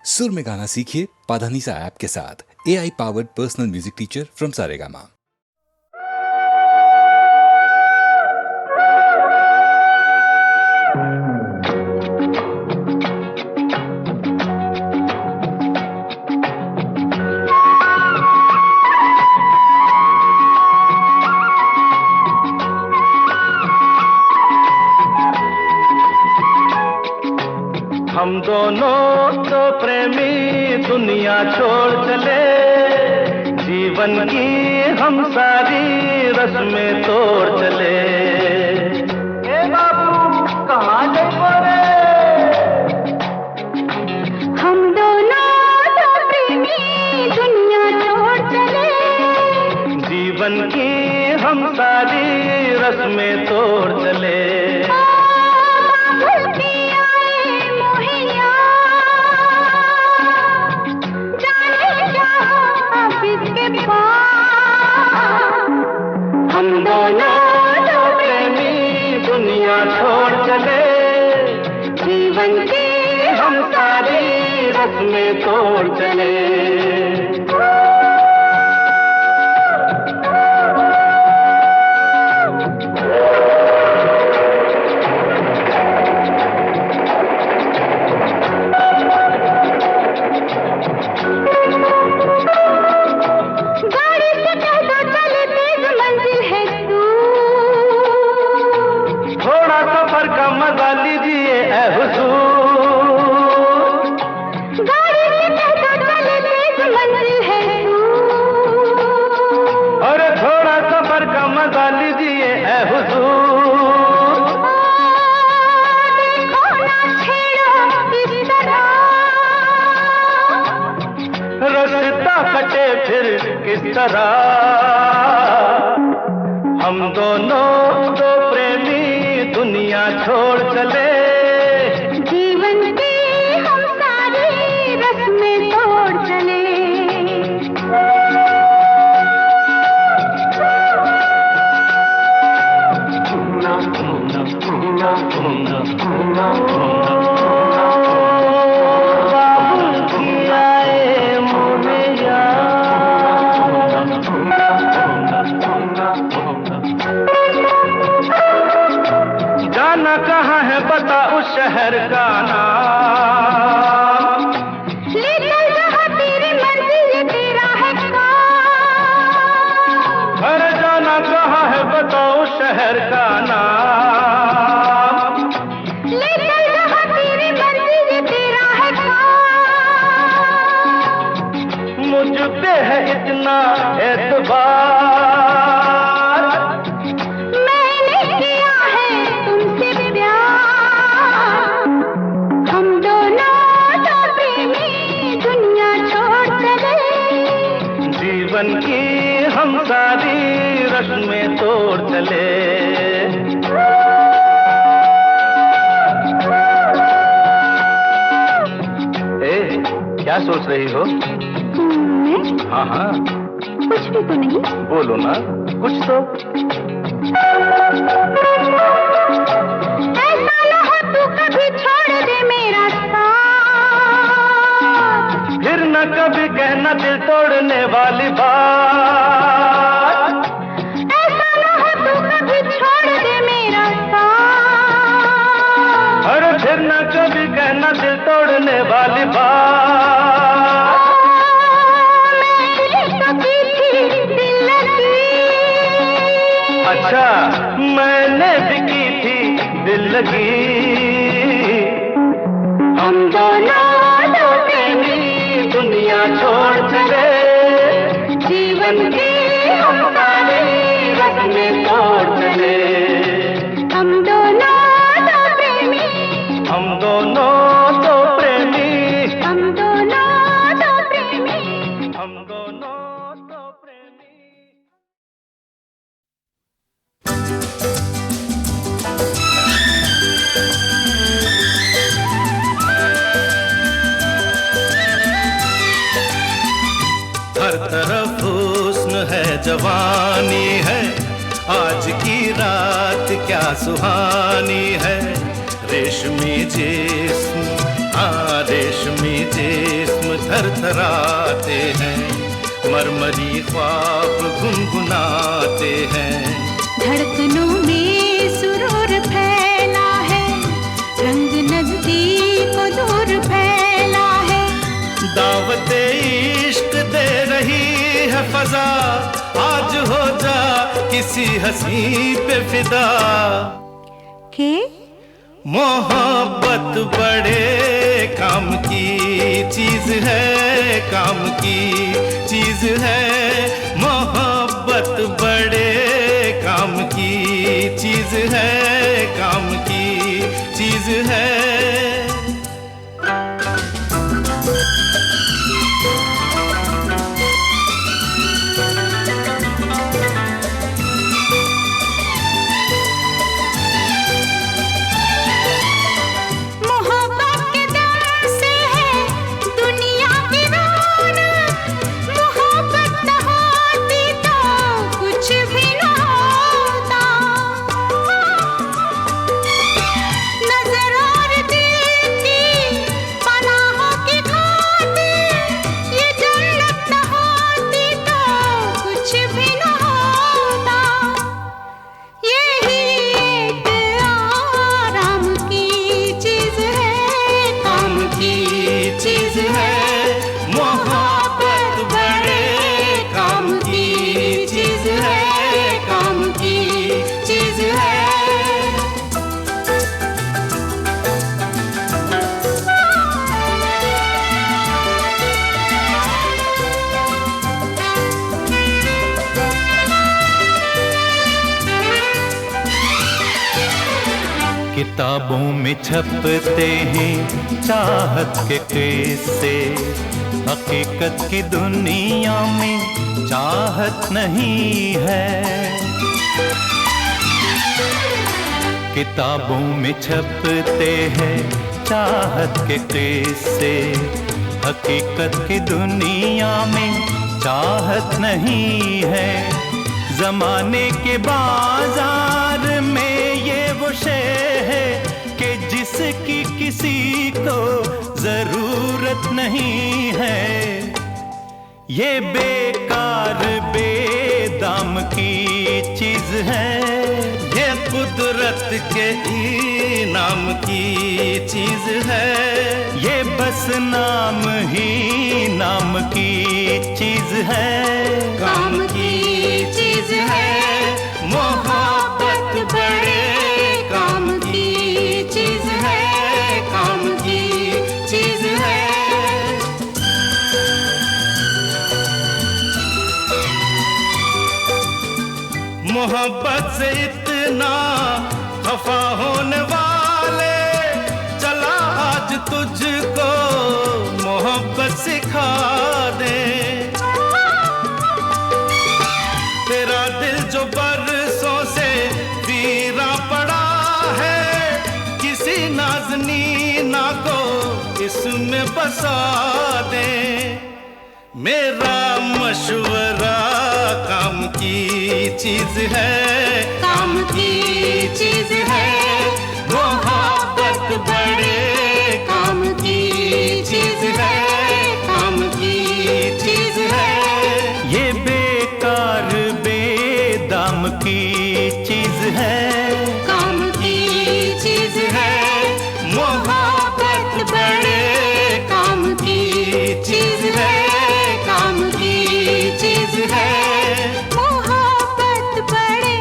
सुर में गाना सीखिए पाधानीसा ऐप के साथ। AI powered personal music teacher from Saregama. हम दोनों तो प्रेमी दुनिया छोड़ चले, जीवन की हम सारी रस्में तोड़ चले। ए बाबू कहाँ गए रे? हम दोनों तो प्रेमी दुनिया छोड़ चले, जीवन की हम सारी रस्में तोड़ चले। हम दोनों तो प्रेमी दुनिया छोड़ चले, जीवन की हम सारी रस्में तोड़ चले। मजा लीजिए ऐ हुजूर, गाड़ी से कहता चले तेज मंजिल है और थोड़ा सफर का मजा लीजिए ऐ हुजूर। देखो ना छेड़ो इस तरह, रास्ता कटे फिर किस तरह। हम दोनों तो प्रेमी दुनिया छोड़ चले, जीवन की हम सारी रस्में तोड़ चले। जाना कहाँ है बता उस शहर का नाम, ले चल जहाँ तेरी मंजिल तेरा है काम। अरे जाना कहाँ है बता उस शहर का नाम, ले चल जहाँ तेरी मंजिल तेरा है काम। मुझ पे है इतना एतबार, जीवन की हम सारी रस्में तोड़ चले। ए, क्या सोच रही हो? मैं? हाँ हाँ कुछ भी तो नहीं। बोलो ना कुछ तो। ऐसा ना हो तू कभी छोड़ दे मेरा साथ, फिर न कभी कहना दिल तोड़ने वाली बात। ऐसा ना हो तू कभी छोड़ दे मेरा साथ, अरे फिर न कभी कहना दिल तोड़ने वाली बात। मैंने तो की थी दिल लगी, अच्छा मैंने भी की थी दिल लगी। हम दोनों तो प्रेमी दुनिया छोड़ चले, जीवन की हम सारी रस्में तोड़ चले। हम दोनों तो प्रेमी, हम दोनों तो प्रेमी, हम दोनों तो प्रेमी, हम दोनों तो प्रेमी। हर तरफ हुस्न है, जवानी है, आज की रात क्या सुहानी है। रेशमी जिस्म, हाँ रेशमी जिस्म थरथराते हैं, मरमरी ख्वाब गुनगुनाते हैं। धड़कनों में सुरूर फैला है, रंग नजदीक दूर फैला है। दावते इश्क दे रही है फजा, आज हो जा किसी हंसी पे फिदा। के मोहब्बत बड़े काम की चीज है, काम की चीज है। मोहब्बत बड़े काम की चीज है, काम की चीज है। किताबों में छपते हैं चाहत के किस्से, हकीकत की दुनिया में चाहत नहीं है। किताबों में छपते हैं चाहत के किस्से, हकीकत की दुनिया में चाहत नहीं है। जमाने के बाजार में ये वो शे है कि जिसकी किसी को जरूरत नहीं है। ये बेकार बेदाम की चीज है, ये कुदरत के इनाम की चीज है। ये बस नाम ही नाम की चीज है, काम की चीज है। मोहब्बत बड़े काम की चीज है, काम की चीज है। मोहब्बत से इतना खफा होने वाले, चला आज तुझको मोहब्बत सिखा दे। तेरा दिल जो बरसों से वीरा पड़ा है, किसी नाज़नीना को इसमें बसा दे। मेरा मशवरा काम की चीज है, काम की चीज है। मोहब्बत बड़े काम की चीज है, काम की चीज है। ये बेकार बेदाम की चीज है, काम की चीज है। मोहब्बत बड़े काम की चीज है, काम की चीज है। मोहब्बत बड़े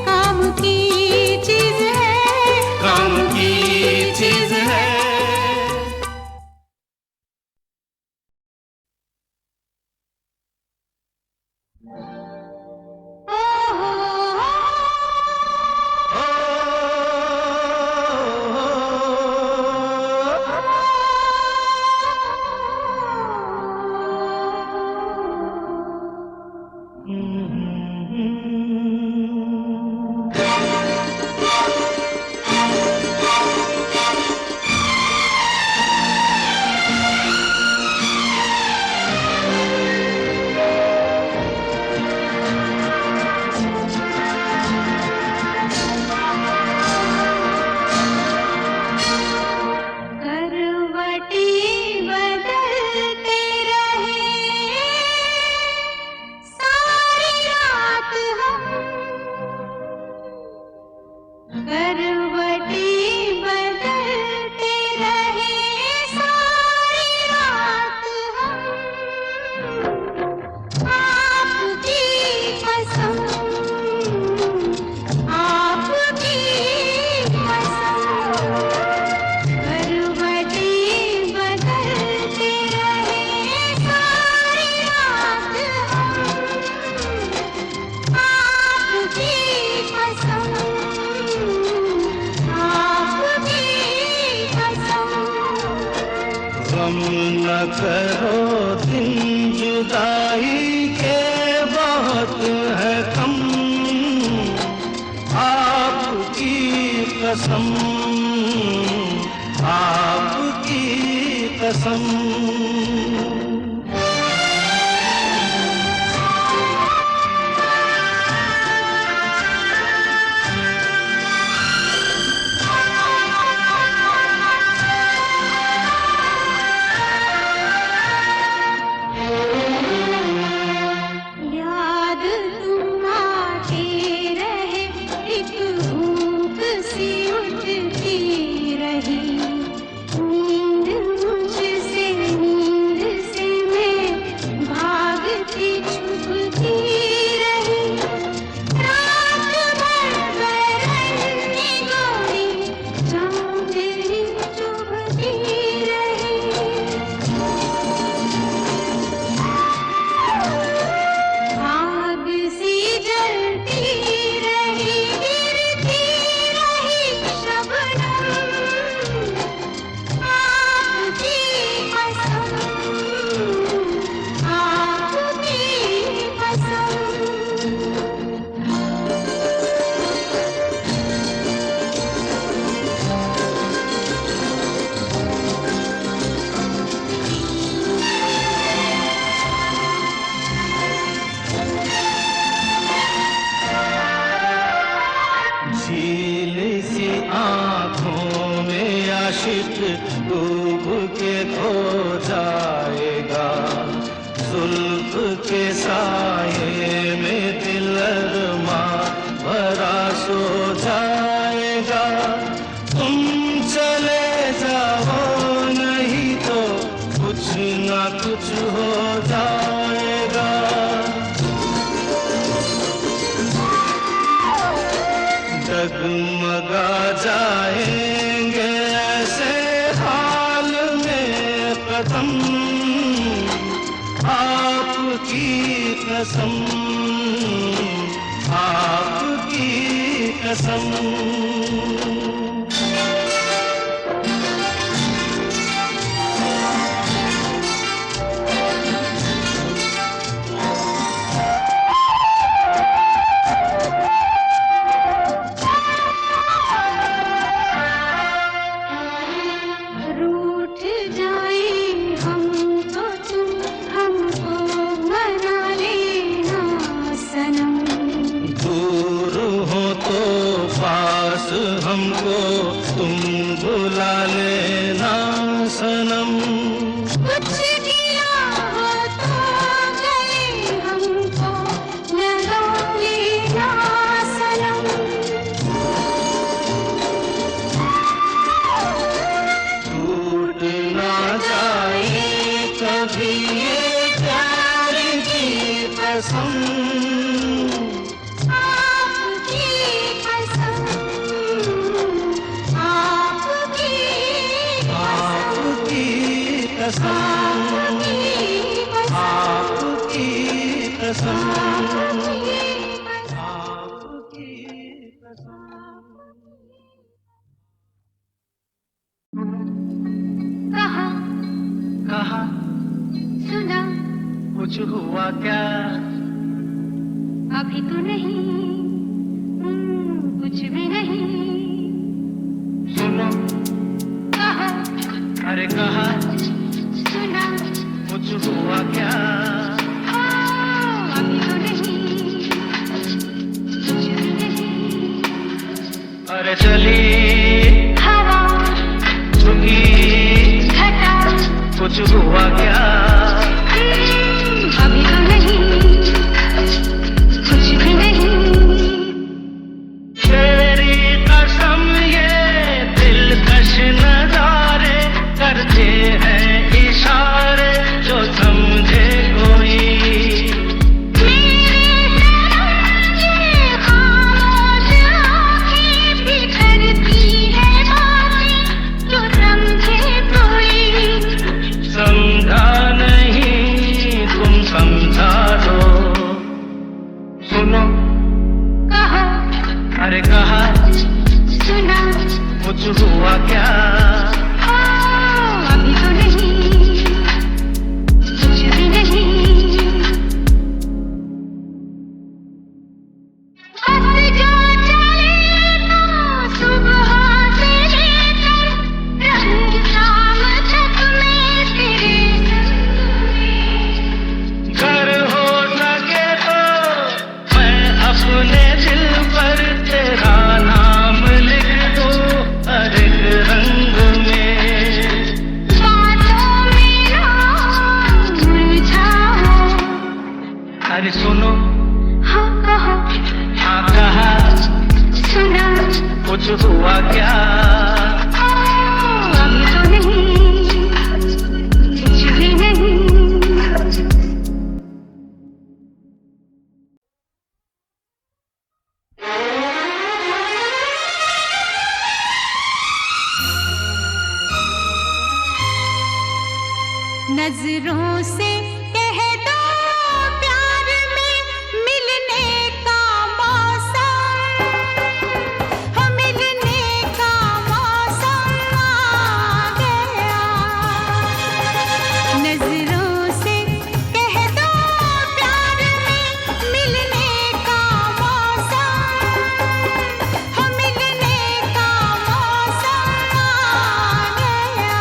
काम की चीज है, काम की चीज है। न करो दिन जुदाई के बहुत है कम, आपकी कसम, आपकी कसम। डूब के खो जाएगा, जुल्फ के साये में दिल अरमा भरा सो जाएगा। तुम चले जाओ नहीं तो कुछ ना कुछ हो जाएगा। डगमगा जाएंगे ऐसे हाल में कदम, आपकी कसम, आपकी कसम। हमको तुम बुला लेना सनम। कुछ किया हो तो गए हमको लगा लेना सनम। टूट ना जाए कभी ये प्यार की कसम, आपकी कसम, आपकी कसम। कहा कहा सुना कुछ हुआ क्या? अभी तो नहीं, कुछ भी नहीं। सुनो कहा अरे कहा सुना कुछ हुआ क्या? अभी तो नहीं, कुछ भी नहीं। अरे चली हवा झुकी घटा कुछ हुआ क्या? अभी तो नहीं, कुछ भी नहीं। तेरी कसम ये दिलकश नजारे करते हैं इशारे जो समझे कोई। मेरे खामोश आँखें बिखरती है बातें जो समझे कोई। समझा कुछ हुआ क्या? अभी तो नहीं, कुछ भी नहीं। नजरों से कह दो प्यार में मिलने का मौसम, हो मिलने का मौसम आ गया। नजरों से कह दो प्यार में मिलने का मौसम, हो मिलने का मौसम आ गया।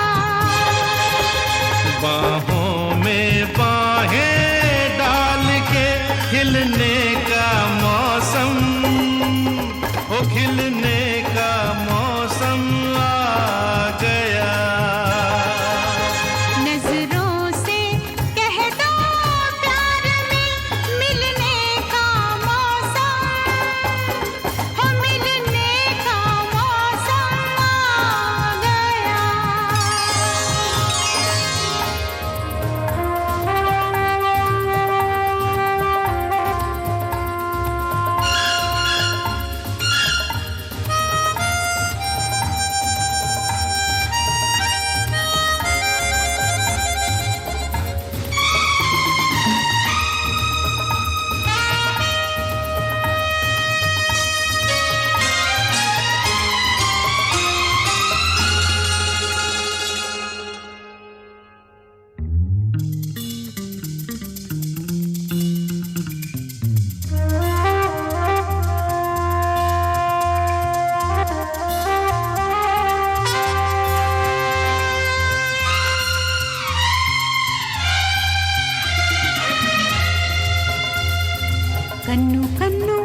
बाहों में बाहें डाल के खिलने का मौसम, ओ खिलने का मौसम आ गया। नजरों से कह दो प्यार में मिलने का मौसम, हो मिलने का मौसम आ गया। कन्नू कन्नू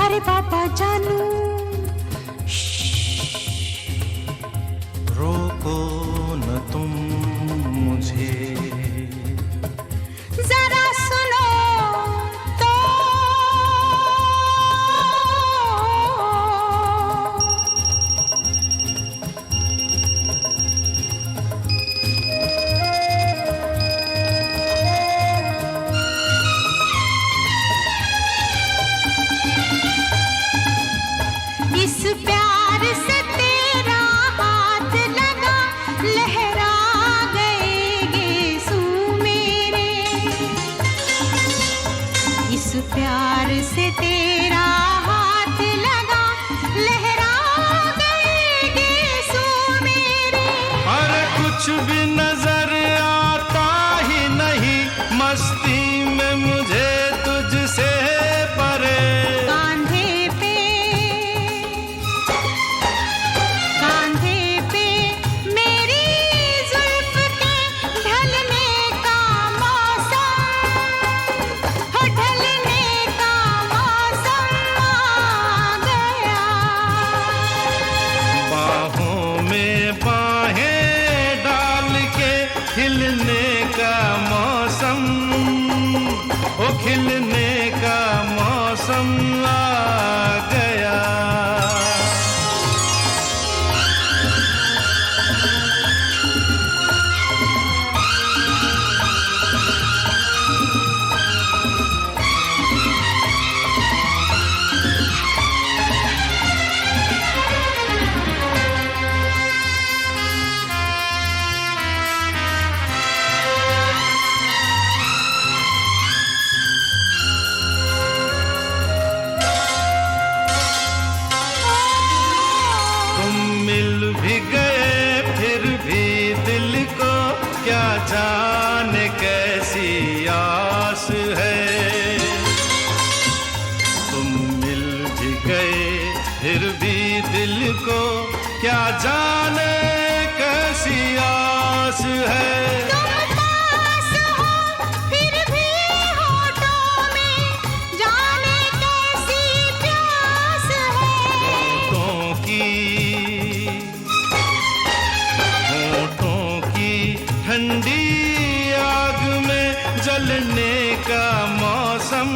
अरे बाबा जानू, रोको न तुम मुझे, जरा सुनो तो। इस प्यार से तेरा हाथ लगा, लहरा गए गेसू मेरे। इस प्यार से तेरा हाथ लगा, लहरा गए गेसू मेरे। अरे कुछ भी नजर आता ही नहीं, मस्ती में मुझे तुझसे परे। कांधे पे मेरी जुल्फ के ढलने का मौसम, हो ढलने का मौसम आ गया। बाहों में बाहें डाल के खिलने का मौसम, ओ खिलने का मौसम आ गया। तुम मिल भी गए फिर भी दिल को क्या जाने कैसी आस है। तुम मिल भी गए फिर भी दिल को क्या जाने कैसी आस है। तुम पास हो फिर भी होठों में जाने कैसी प्यास है। होठों की ठंडी आग में जलने का मौसम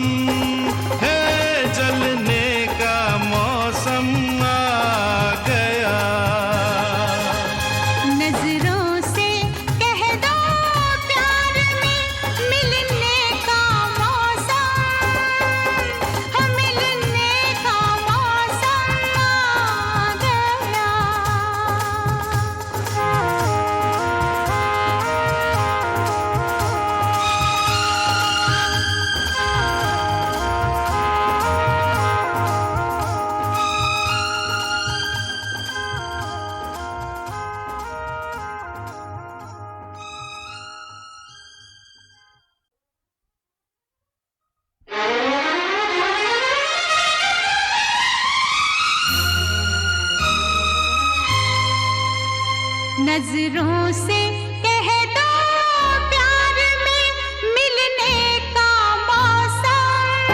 है, जलने का मौसम आ नजरों से कह दो प्यार में मिलने का मौसम,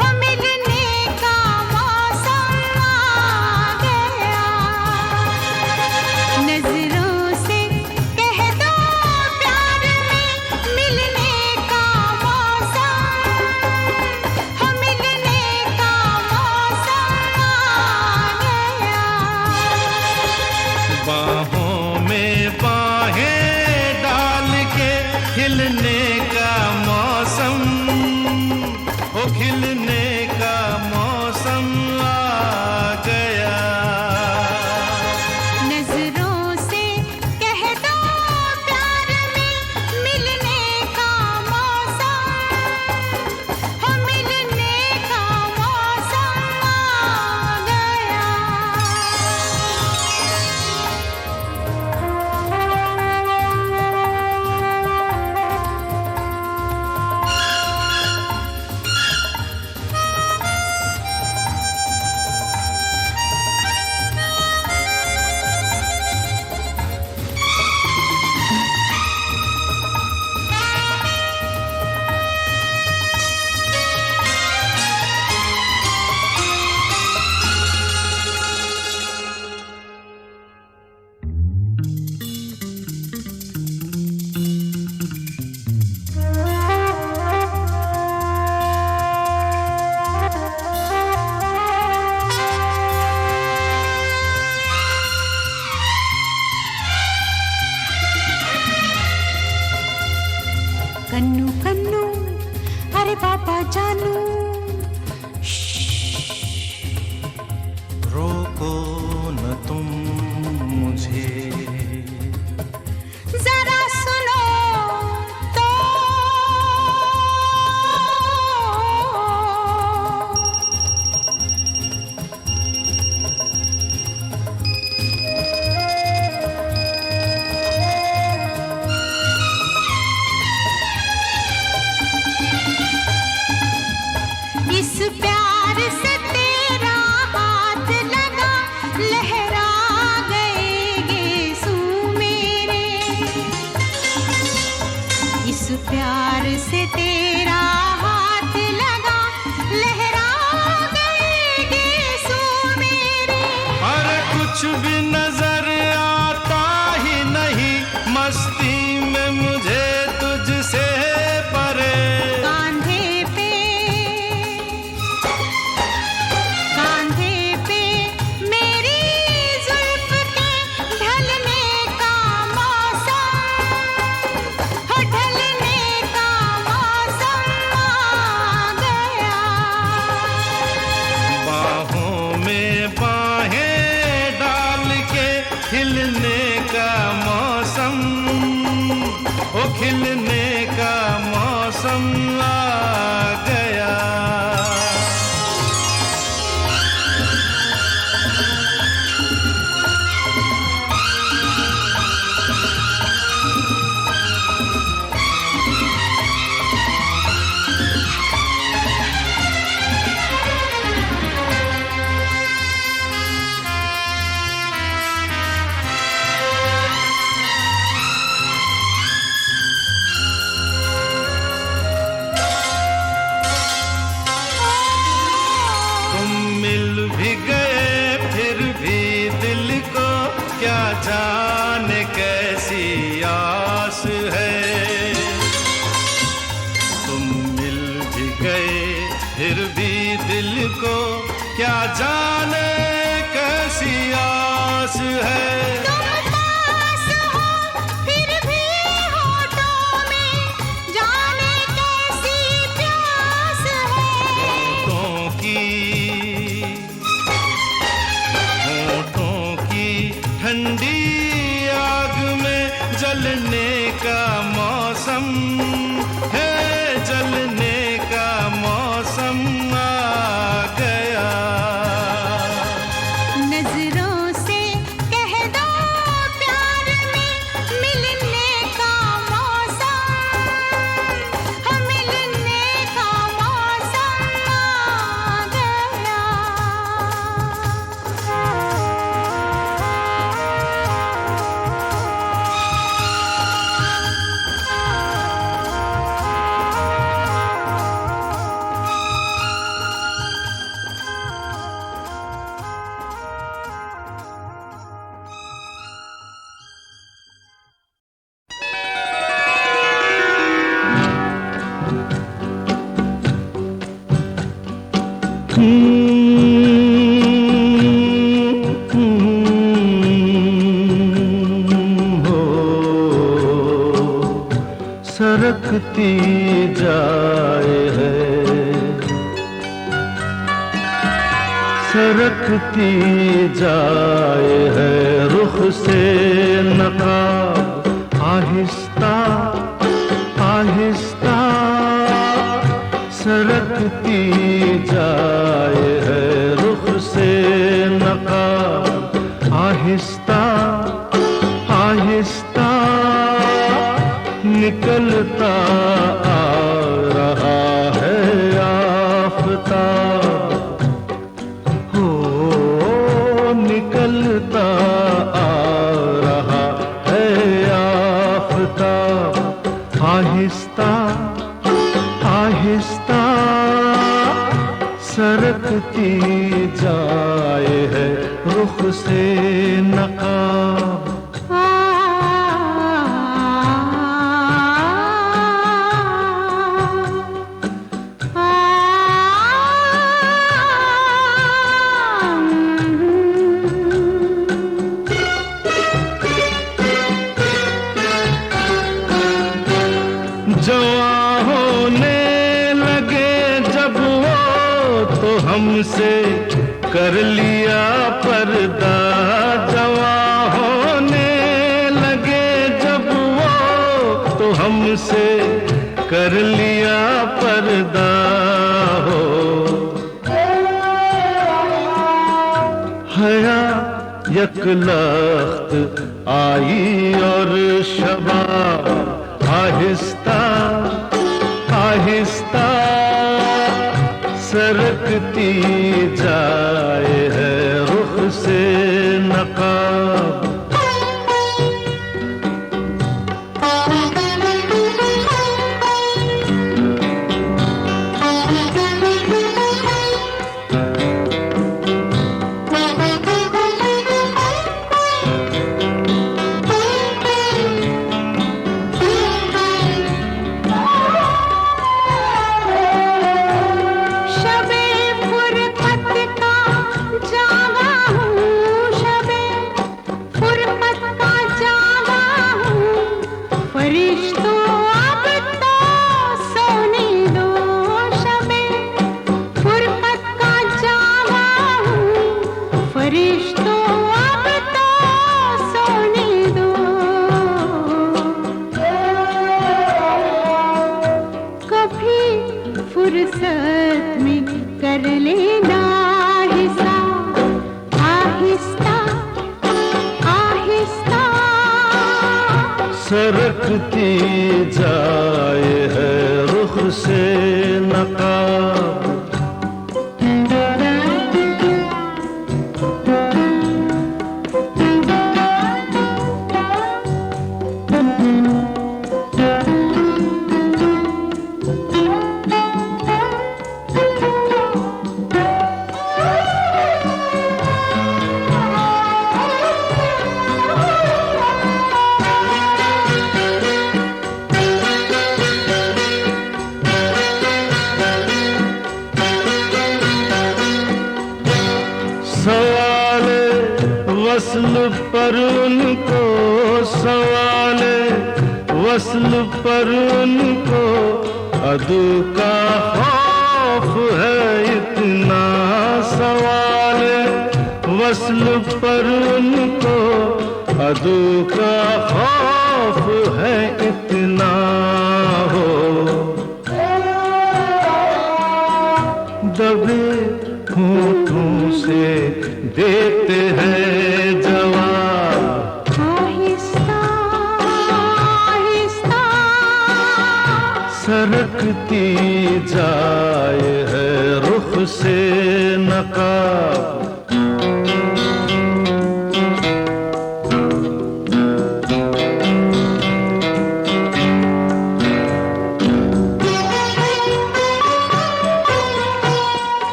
हो मिलने का मौसम आ गया। नजरों से कह दो प्यार में मिलने का मौसम, हो मिलने का मौसम आ गया। बाहों में बाहें डाल के खिलने का मौसम, ओ खिलने का मौसम आ गया। नजरों से कह दो प्यार में मिलने का मौसम, हो मिलने का मौसम आ गया। कन्नू कन्नू अरे बाबा जानू, रोको न तुम मुझे, जरा सुनो तो। इस प्यार से तेरा हाथ लगा, लहरा गए गेसू मेरे। इस प्यार से तेरा हाथ लगा, लहरा गए गेसू मेरे। अरे कुछ भी नजर आता ही नहीं, मस्ती में मुझे तुझसे परे। कांधे पे मेरी जुल्फ के ढलने का मौसम, हो ढलने का मौसम आ गया। बाहों में बाहें डाल के खिलने का मौसम, ओ खिलने का मौसम आ गया। तुम मिल भी गए फिर भी दिल को क्या जाने कैसी आस है। तुम मिल भी गए फिर भी दिल को क्या जाने कैसी आस है। तुम पास हो फिर भी होठों में जाने कैसी प्यास है। होठों की ठंडी आग में जलने का मौसम है, जलने का मौसम आ गया। नजरों से कह दो प्यार में मिलने का मौसम, हो मिलने का मौसम आ गया। हो सरकती जाए है, सरकती जाए है रुख से नकाब आहिस्ता आहिस्ता सरकती जाए है रुख से नकाब आहिस्ता आहिस्ता निकलता आ रहा है आफताब, हो निकलता आ रहा है आफताब, आहिस्ता आहिस्ता सरकती जाए है रुख से नकाब। जवां होने लगे जब वो तो हमसे कर लिया पर्दा, जवां होने लगे जब वो तो हमसे कर लिया पर्दा, हो हया यकलख्त आई और शबाब आहिस्ता आहिस्ता सरकती जाए है रुख से नकाब। फुर्सत में कर लेना हिसाब आहिस्ता आहिस्ता सरकती जाए है रुख से नकाब। सवाले वस्ल पर उनको, सवाले वस्ल पर उनको अदू का खौफ है इतना, सवाले वस्ल पर उनको अदू का खौफ है इतना, हो दबे होठों से देते हैं जवाब आहिस्ता आहिस्ता सरकती जाए है रुख से नकाब।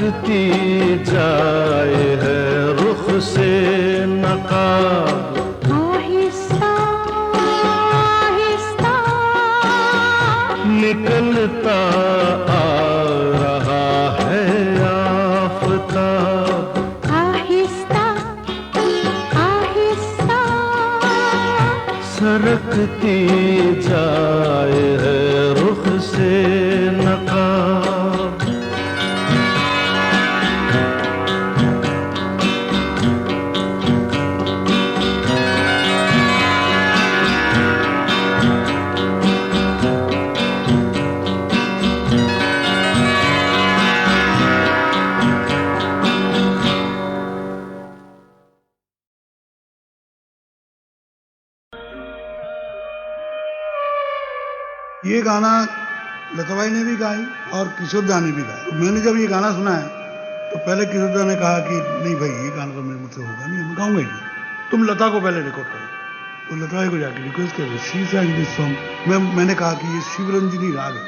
सरकती जाए है रुख से नकाब, आहिस्ता आहिस्ता निकलता आ रहा है आफताब, आहिस्ता आहिस्ता सरकती जाए है रुख से नकाब। ये गाना लता भाई ने भी गाई और किशोर दा ने भी गाया। तो मैंने जब ये गाना सुना है तो पहले किशोर दा ने कहा कि नहीं भाई ये गाना तो मेरे मुझसे होगा नहीं, मैं गाऊंगा ही नहीं, तुम लता को पहले रिकॉर्ड करो। तो लता भाई को जाके रिक्वेस्ट किया, शी sang दिस सॉन्ग। मैंने कहा कि ये शिवरंजनी राग है,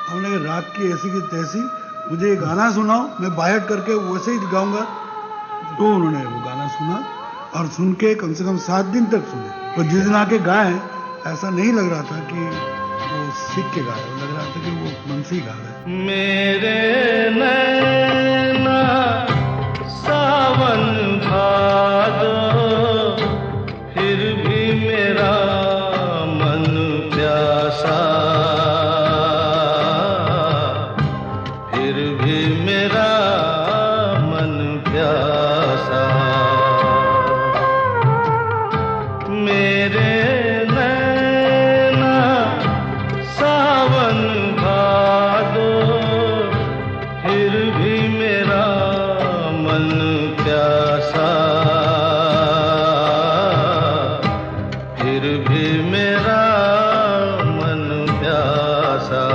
हमने कहा राग की ऐसी की तैसी, मुझे ये गाना सुनाओ, मैं बाहर करके वैसे ही गाऊंगा। तो उन्होंने वो गाना सुना और सुन के कम से कम 7 दिन तक सुने। तो जिस दिन आके गाए ऐसा नहीं लग रहा था कि वो सीख के गा रहे, लग रहा था कि वो मन से ही गा रहे। मेरे नैना सावन भादो, फिर भी मेरा मन प्यासा, फिर भी मेरा मन प्यासा। मेरे नैना सावन भादो, फिर भी मेरा मन प्यासा, फिर भी मेरा मन प्यासा।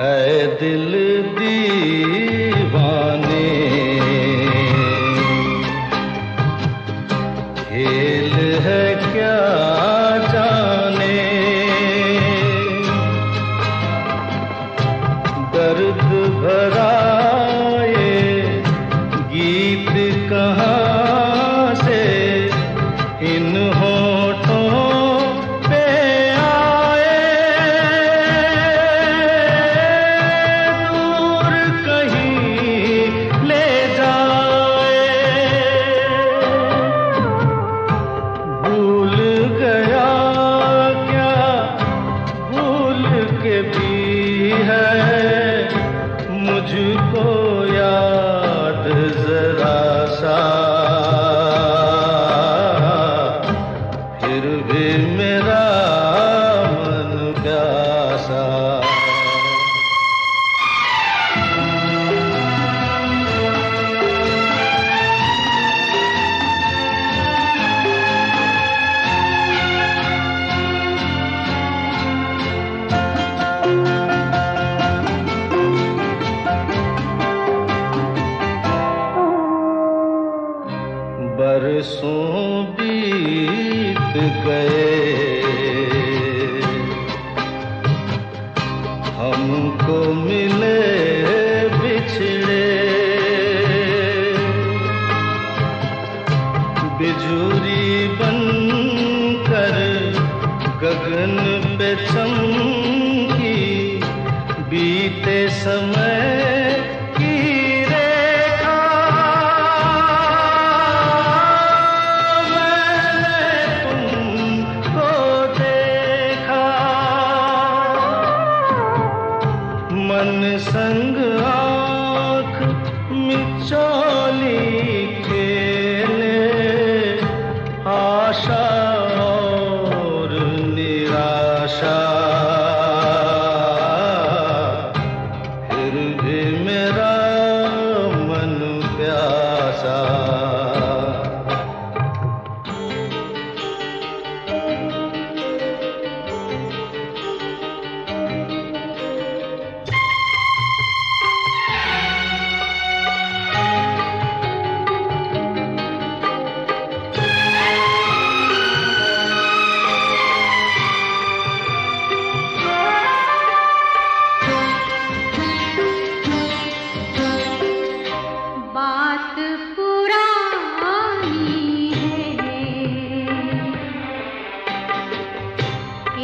ऐ दिल दीवाने, खेल है क्या जाने, दर्द भरा ये गीत कहाँ से इन होठों पे आए, दूर कहीं ले जाए। भूल गया क्या भूल के भी है मुझको याद जरा सा, फिर भी मेरा मन प्यासा। बरसों बीत गए, हमको मिले बिछड़े, बिजुरी बनकर गगन पे चमकी, बीते समय की रेखा, मन संग आँख मिचौली खेले, आशा और निराशा, फिर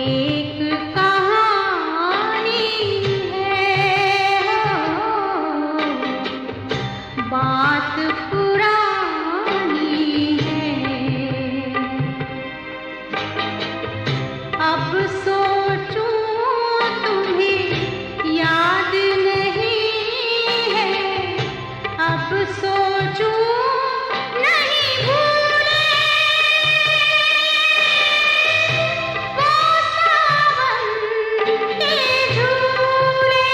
एक कहानी है, बात पुरानी है। अब सोचूं तुम्हें याद नहीं है, अब सोचूं नहीं भूले वो सावन के झूले।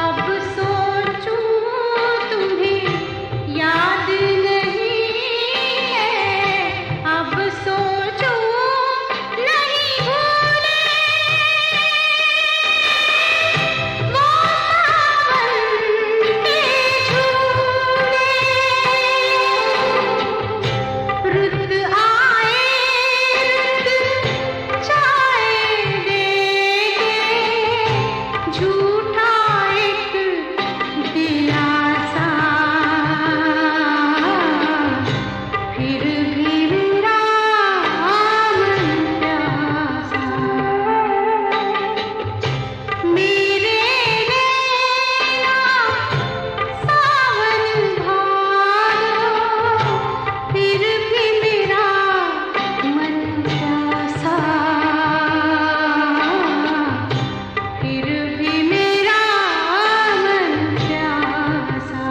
अब सोचूं तुम्हें याद नहीं है, अब सोचूं नहीं भूले वो सावन के झूले। रुत आए रुत जाए देंगे, झूठा एक दिलासा, फिर भी मेरा मन प्यासा। मेरे नैना सावन भादो, फिर भी मेरा मन प्यासा, फिर भी मेरा मन प्यासा।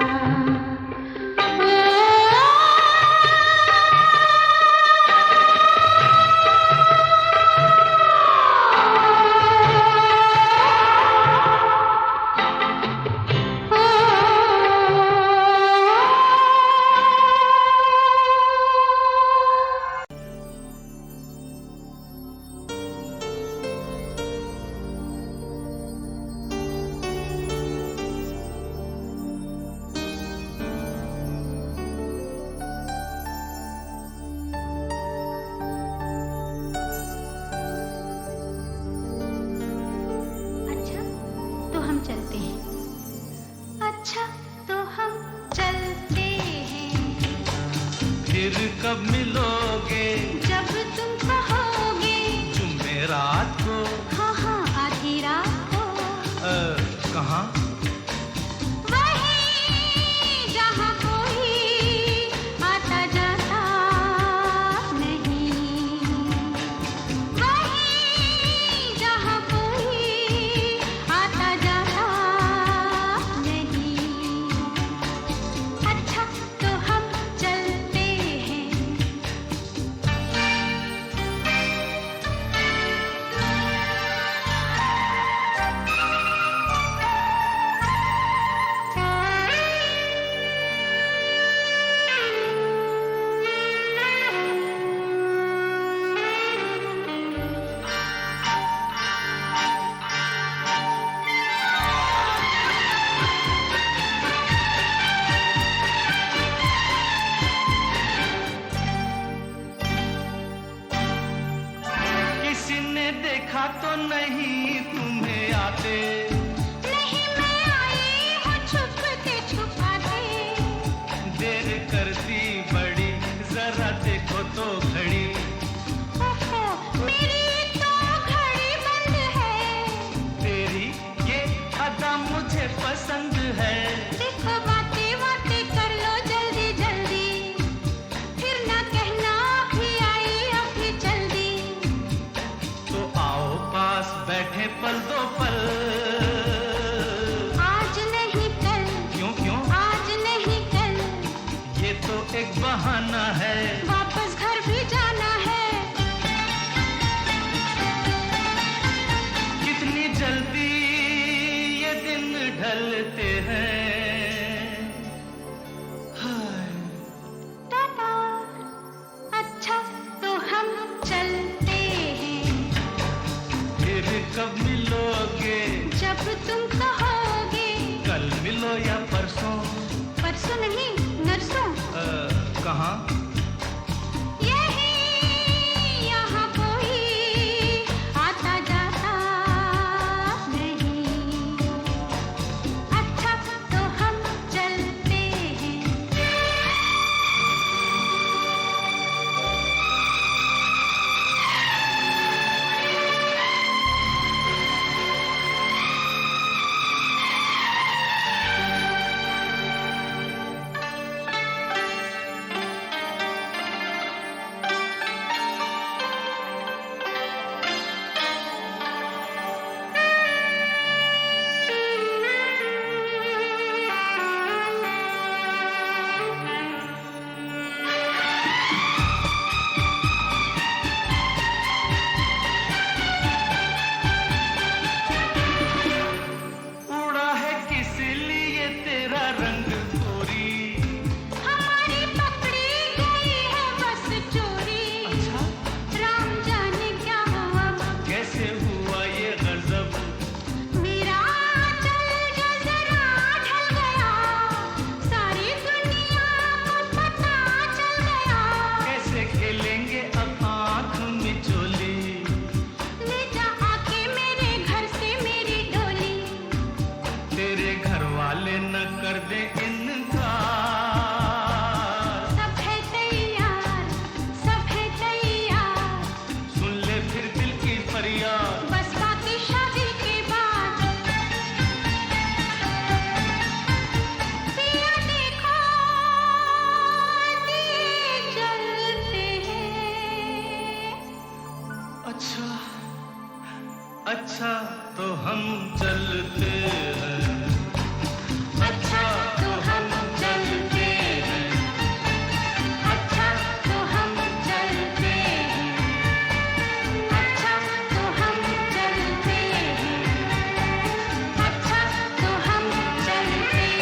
अच्छा तो हम चलते हैं, अच्छा तो हम चलते हैं, फिर कब मिलोगे जब तुम कहोगे, जुमेरात को? हाँ हाँ आधी रात को। कहाँ? वहीं जहाँ कोई आता जाता नहीं, वहीं जहाँ कोई आता जाता नहीं। अच्छा तो हम चलते हैं, किसी ने देखा तो नहीं तुम्हें आते? नहीं मैं आई हूँ छुपते छुपाते। देर करती बड़ी, जरा देखो तो घड़ी। ओहो मेरी तो घड़ी बंद है, तेरी ये अदा मुझे पसंद है। देखो बातें बातें कर लो जल्दी जल्दी, फिर ना कहना अभी आई अभी जल्दी। तो आओ पास बैठे पल दो पल, अच्छा अच्छा तो हम चलते हैं, अच्छा तो हम चलते हैं, अच्छा तो हम चलते हैं, अच्छा तो हम चलते हैं, अच्छा तो हम चलते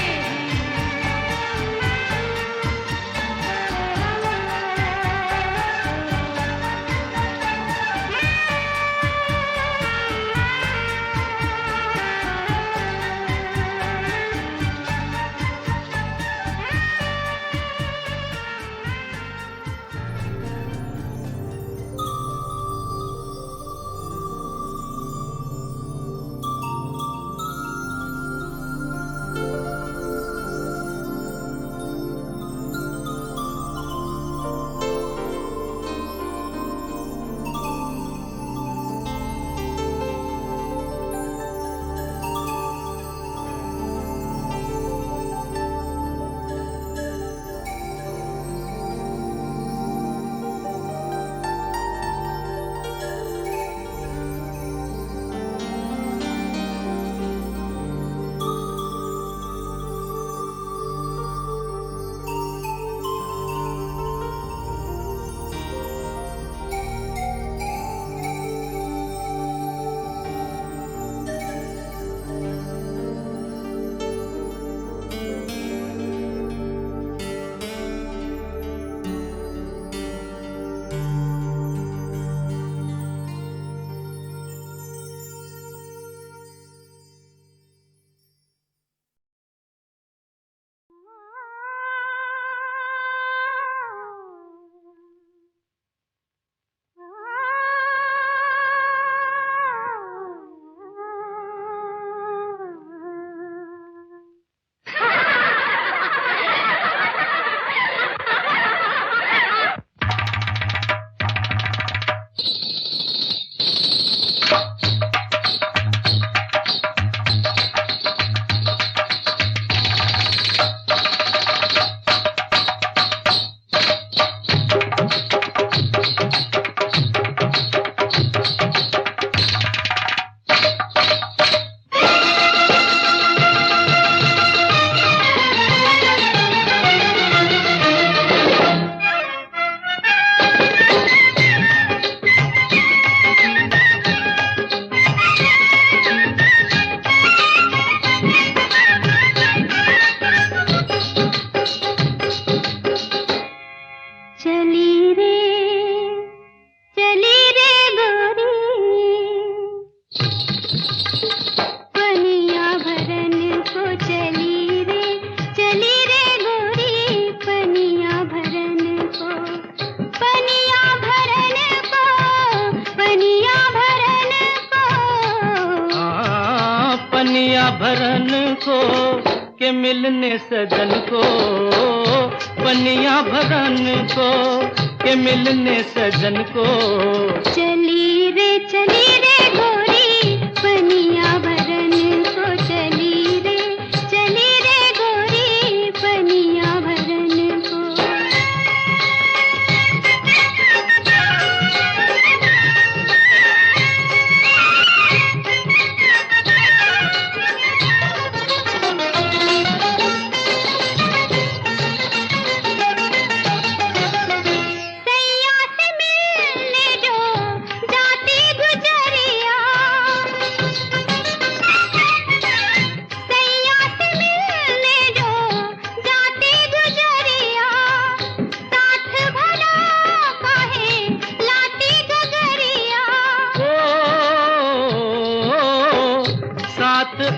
भरन को के मिलने सजन को, पनिया भरन को के मिलने सजन को। चली रे गोरी पनिया भरन को, चली रे गोरी पनिया भरन को।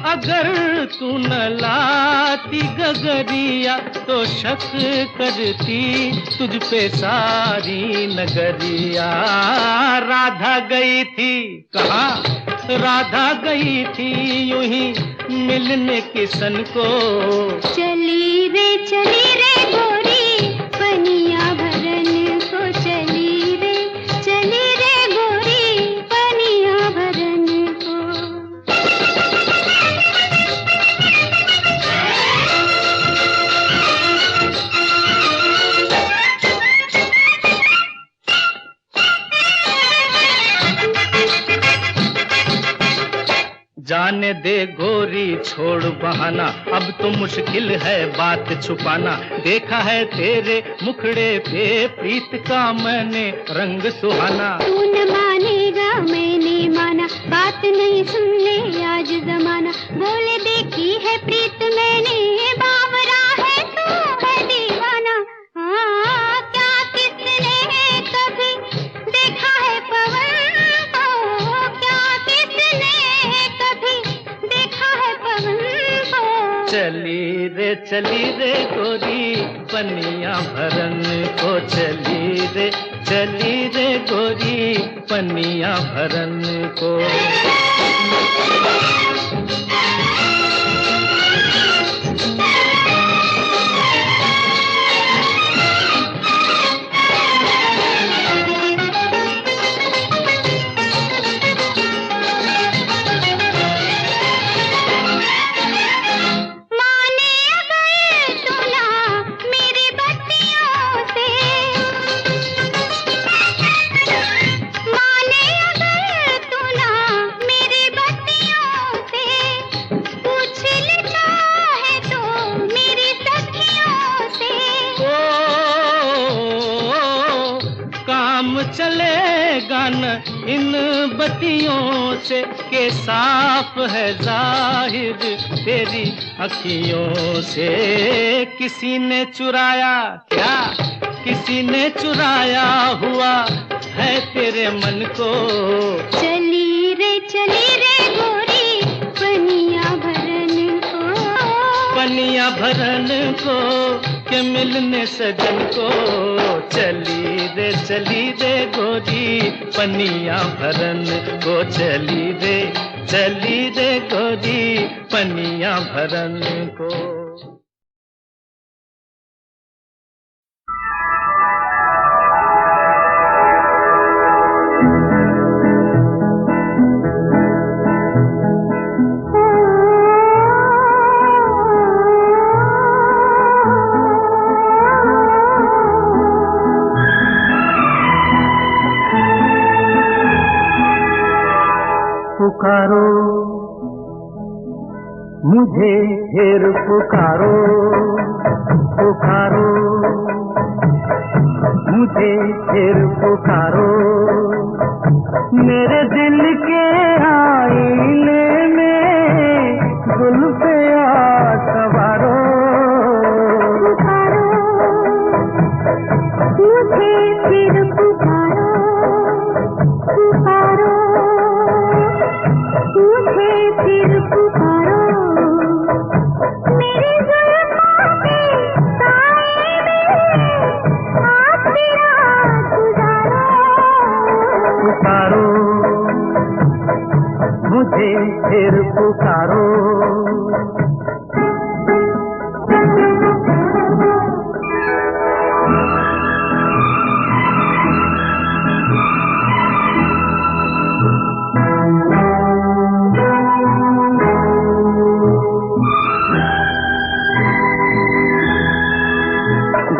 अगर तू न लाती गगरिया तो शक करती तुझ पे सारी नगरिया। राधा गई थी कहाँ, राधा गई थी यूं ही मिलने किसन को। चली रे गोरी पनिया भरन को, चली रे गोरी पनिया भरन को। जाने दे गोरी छोड़ बहाना, अब तो मुश्किल है बात छुपाना। देखा है तेरे मुखड़े पे प्रीत का मैंने रंग सुहाना। तू न मानेगा मैंने माना, बात नहीं सुन ले आज जमाना। बोले देखी है प्रीत मैंने, बावरा है तू है दीवाना। हाँ क्या किसने कभी देखा है पवन को, क्या किसने कभी देखा है पवन को। चली रे गोरी पनिया भरन को, चली रे गोरी पनिया भरन को। चलेगा न इन बत्तियों से, के साफ है जाहिर तेरी अखियों से। किसी ने चुराया क्या, किसी ने चुराया हुआ है तेरे मन को। चली रे गोरी पनिया भरन को, पनिया भरन को के मिलने सजन को। चली रे गोरी पनिया भरन को, चली रे गोरी पनिया भरन को। पुकारो मुझे फिर पुकारो, पुकारो मुझे फिर पुकारो। मेरे दिल के आईने में जुल्फ़े आ सवारो। पुकारो मुझे फिर पुकारो, पुकारो मुझे फिर पुकारो। मेरे जुल्फ़ों के साए में हाथ मेरा गुजारो। पुकारो मुझे फिर पुकारो।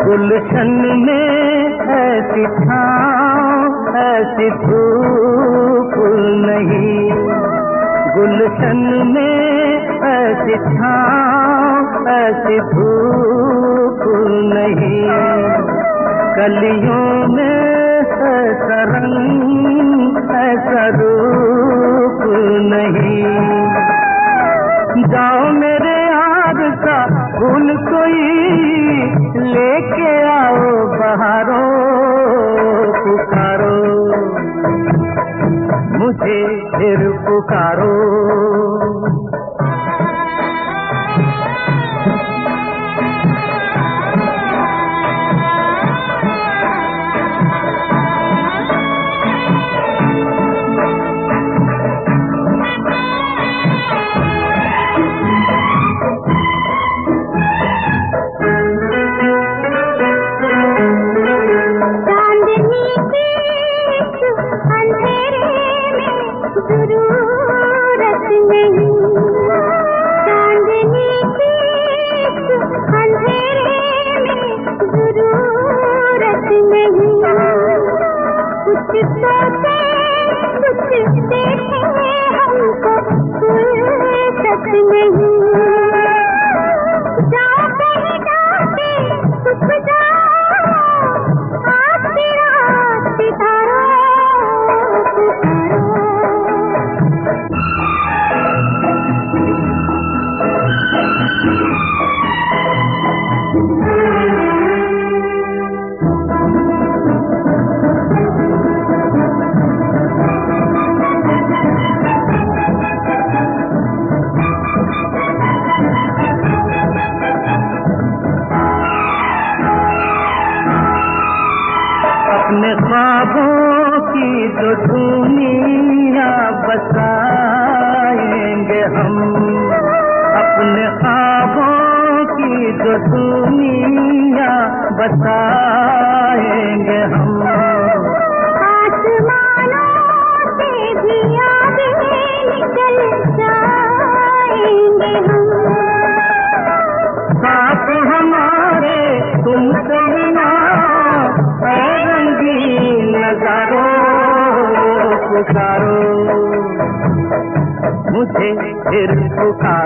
गुलशन में ऐसी छाँव ऐसी धूप नहीं, गुलशन में ऐसी छाँव ऐसी धूप नहीं। कलियों में ऐसा रंग ऐसा रूप नहीं। जाओ मेरे यार का फूल कोई लेके आओ बहारो। पुकारो मुझे फिर पुकारो। कुछ देखे हमको बात नहीं, जाओ कहीं जाके सुख जाओ, आधी रात सितारों अपने ख्वाबों की जो दुनिया बसाएंगे हम, अपने ख्वाबों की जो दुनिया बसाएंगे हम, आसमानों से भी आगे निकल जाएंगे हम, साथ हमारे तुमसे मिला रंगीन नजारों पुकारो, मुझे फिर पुकारो।